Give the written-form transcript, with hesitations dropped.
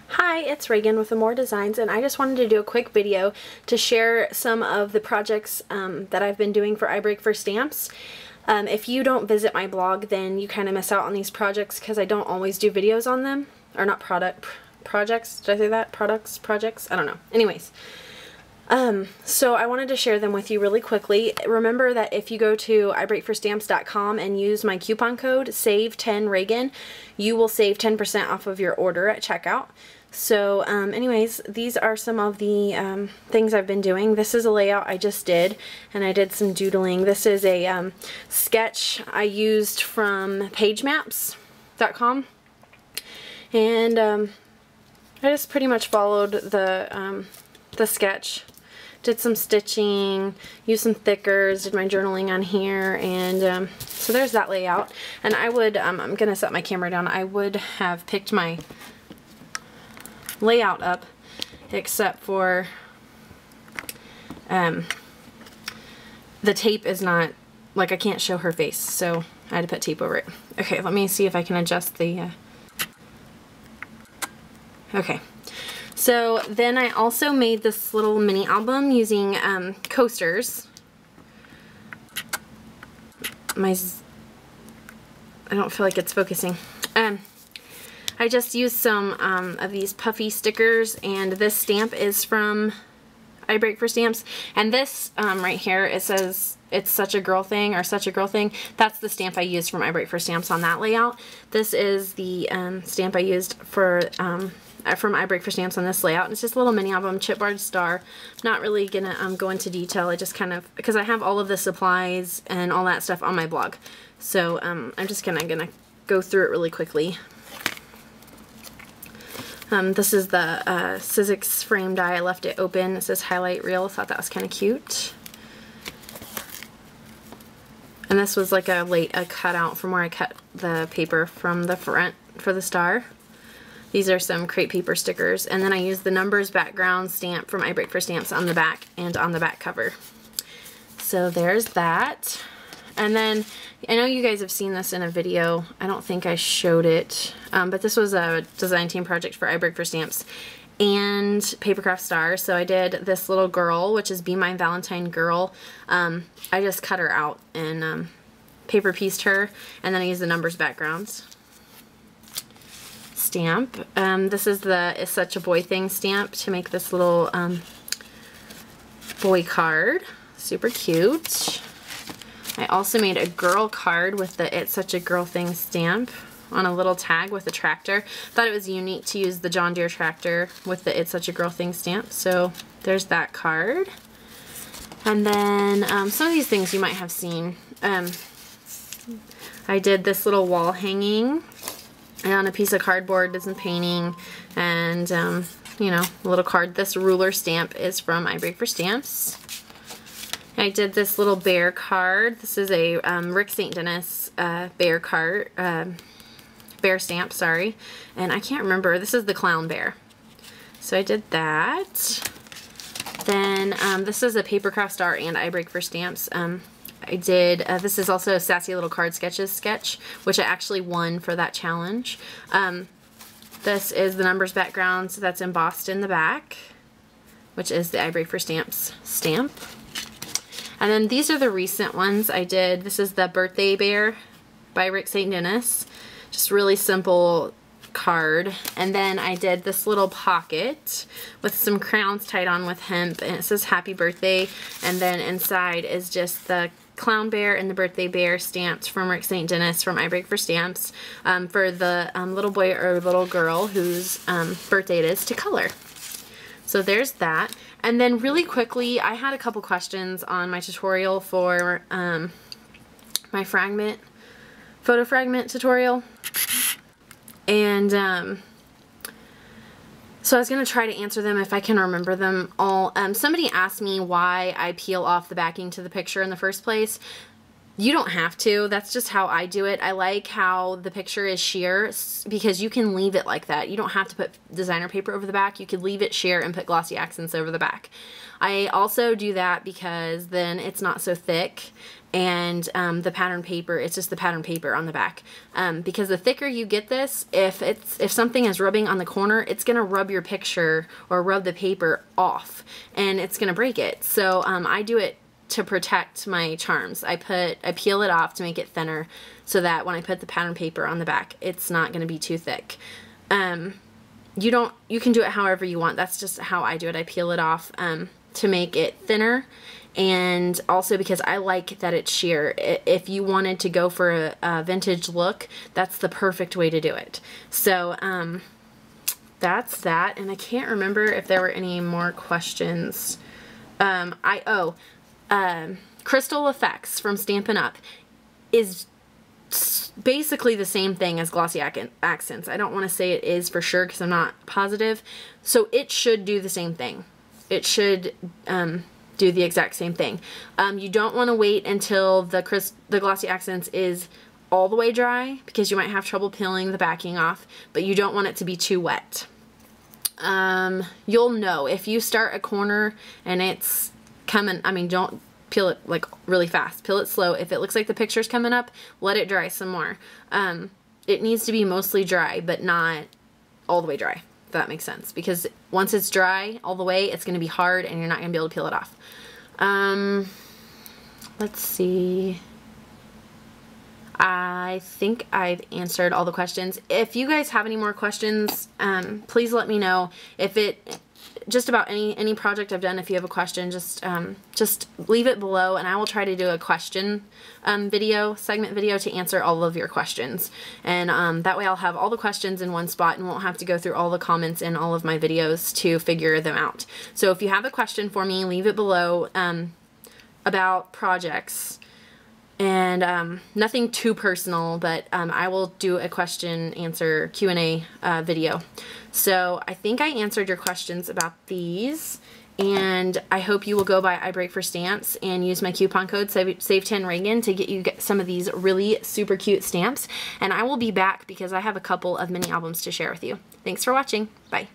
Hi, it's Reagan with More Designs, and I just wanted to do a quick video to share some of the projects that I've been doing for iBreak for Stamps. If you don't visit my blog, then you kind of miss out on these projects because I don't always do videos on them. Or not projects, did I say that? Projects? I don't know. Anyways. So I wanted to share them with you really quickly. Remember that if you go to ibreakforstamps.com and use my coupon code SAVE10REAGAN, you will save 10% off of your order at checkout. So anyways, these are some of the things I've been doing. This is a layout I just did, and I did some doodling. This is a sketch I used from pagemaps.com, and I just pretty much followed the sketch. Did some stitching, used some thickers, did my journaling on here, and so there's that layout. And I would, I'm going to set my camera down, I would have picked my layout up, except for the tape is not, like, I can't show her face, so I had to put tape over it. Okay, let me see if I can adjust the, okay. So then I also made this little mini album using coasters. I don't feel like it's focusing. I just used some of these puffy stickers, and this stamp is from iBreak for Stamps. And this right here, it says it's such a girl thing, or such a girl thing. That's the stamp I used from iBreak for Stamps on that layout. This is the stamp I used for from iBreak for Stamps on this layout. It's just a little mini album, chipboard star. Not really gonna go into detail. I just kind of, because I have all of the supplies and all that stuff on my blog, so I'm just gonna go through it really quickly. This is the Sizzix frame die. I left it open. It says highlight reel. Thought that was kind of cute. And this was like a cutout from where I cut the paper from the front for the star. These are some crepe paper stickers, and then I used the numbers background stamp from iBreak for Stamps on the back and on the back cover. So there's that. And then I know you guys have seen this in a video. I don't think I showed it, but this was a design team project for iBreak for Stamps and Papercraft Stars. So I did this little girl, which is Be My Valentine Girl. I just cut her out and paper pieced her, and then I used the numbers backgrounds stamp. This is the Is Such a Boy Thing stamp to make this little boy card. Super cute. I also made a girl card with the It's Such a Girl Thing stamp on a little tag with a tractor. Thought it was unique to use the John Deere tractor with the It's Such a Girl Thing stamp, so there's that card. And then some of these things you might have seen. I did this little wall hanging on a piece of cardboard, did some painting, and you know, a little card. This ruler stamp is from iBreak for Stamps. I did this little bear card. This is a Rick St. Dennis bear card, bear stamp, sorry. And I can't remember, this is the clown bear. So I did that. Then this is a Papercraft Star and iBreak for Stamps. I did, this is also a Sassy Little Card Sketches sketch, which I actually won for that challenge. This is the numbers background, so that's embossed in the back, which is the iBreak for Stamps stamp. And then these are the recent ones I did. This is the Birthday Bear by Rick St. Dennis. Just really simple card. And then I did this little pocket with some crowns tied on with hemp, and it says Happy Birthday, and then inside is just the clown bear and the birthday bear stamped from Rick St. Dennis from iBreak for Stamps for the little boy or little girl whose birthday it is to color. So there's that. And then really quickly, I had a couple questions on my tutorial for my Fragment, photo fragment tutorial. And so I was going to try to answer them if I can remember them all. Somebody asked me why I peel off the backing to the picture in the first place. You don't have to. That's just how I do it. I like how the picture is sheer because you can leave it like that. You don't have to put designer paper over the back. You could leave it sheer and put glossy accents over the back. I also do that because then it's not so thick, and the pattern paper, it's just the pattern paper on the back. Because the thicker you get this, if something is rubbing on the corner, it's gonna rub your picture or rub the paper off, and it's gonna break it. So I do it to protect my charms. I peel it off to make it thinner so that when I put the pattern paper on the back, it's not going to be too thick. You can do it however you want. That's just how I do it. I peel it off to make it thinner, and also because I like that it's sheer. If you wanted to go for a vintage look, that's the perfect way to do it. So that's that, and I can't remember if there were any more questions. Crystal Effects from Stampin' Up! Is basically the same thing as glossy accents. I don't want to say it is for sure because I'm not positive. So it should do the same thing. It should do the exact same thing. You don't want to wait until the glossy accents is all the way dry because you might have trouble peeling the backing off, but you don't want it to be too wet. You'll know if you start a corner and it's coming, I mean, don't peel it like really fast. Peel it slow. If it looks like the picture's coming up, let it dry some more. It needs to be mostly dry, but not all the way dry, if that makes sense. Because once it's dry all the way, it's going to be hard and you're not going to be able to peel it off. Let's see. I think I've answered all the questions. If you guys have any more questions, please let me know. If just about any project I've done, if you have a question, just leave it below and I will try to do a question segment video to answer all of your questions. And that way I'll have all the questions in one spot and won't have to go through all the comments in all of my videos to figure them out. So if you have a question for me, leave it below about projects. And nothing too personal, but I will do a question answer Q&A video. So I think I answered your questions about these, and I hope you will go by IBreakForStamps and use my coupon code SAVE10Reagan to get you some of these really super cute stamps. And I will be back because I have a couple of mini albums to share with you. Thanks for watching. Bye.